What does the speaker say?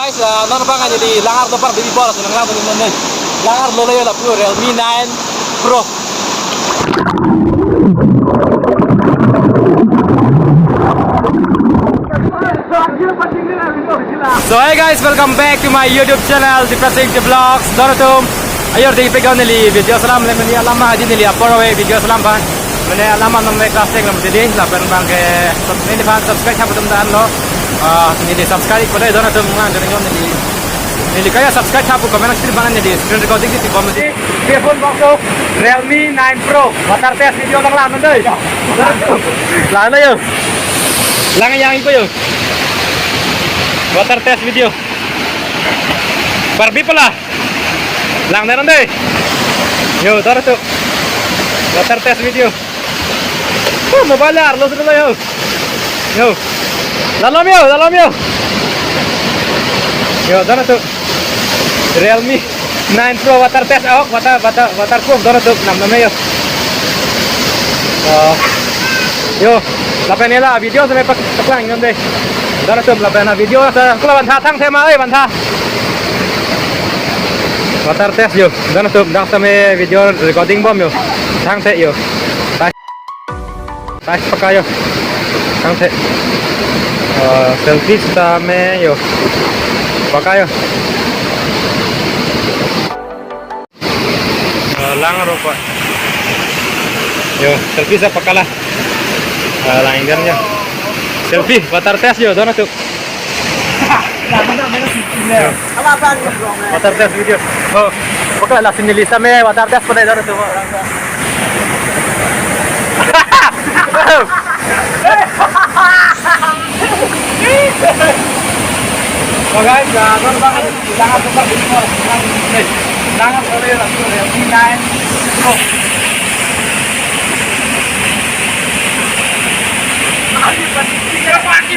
guys, ano ba nga jadi langar to par baby bola lang lang ni langar lolo yo la pure Realme 9 Pro. So hey guys, welcome back to my YouTube channel, Depressing the Vlogs. Doratum. Ayor di pegaw nili video salam le meni alama hadi nili upload away video salam ban. Mene alama nam me class tag nam jadi la pen bang ke meni ban subscribe ha betum dan lo. Nili subscribe ko dai doratum ngan dengan nili kaya subscribe ha pu comment aktir bangan nili screen recording di comment. Telepon box Realme 9 Pro. Watar test video lang lang dai. Lang na yo. Lang yang ipo yo. Water test video. Barbie pala. Lang na ron deh. Yo, tara to. Water test video. Mobile arlo sa yo. Yo. Lalom yo. Yo, tara to. Realme 9 Pro water test awak waterproof tara to. Nam yo. Yo, lapen nila video sa may paklang ngon deh. Đó là tùm là về là video là bàn thà thăng thêm mà ơi bàn thà water test yo đó là tùm đang xem video recording bom yo thăng thế yo tay pakai yo thăng thế selfie sa me yo pakai yo lang rupa yo selfie sa pakala lain yo selfie water test yo doon tuh water test video oh pokoknya lah sini lista me water test pada doon tuh so guys doon banget jangan lupa jangan boleh langsung Realme 9 Pro. Pagi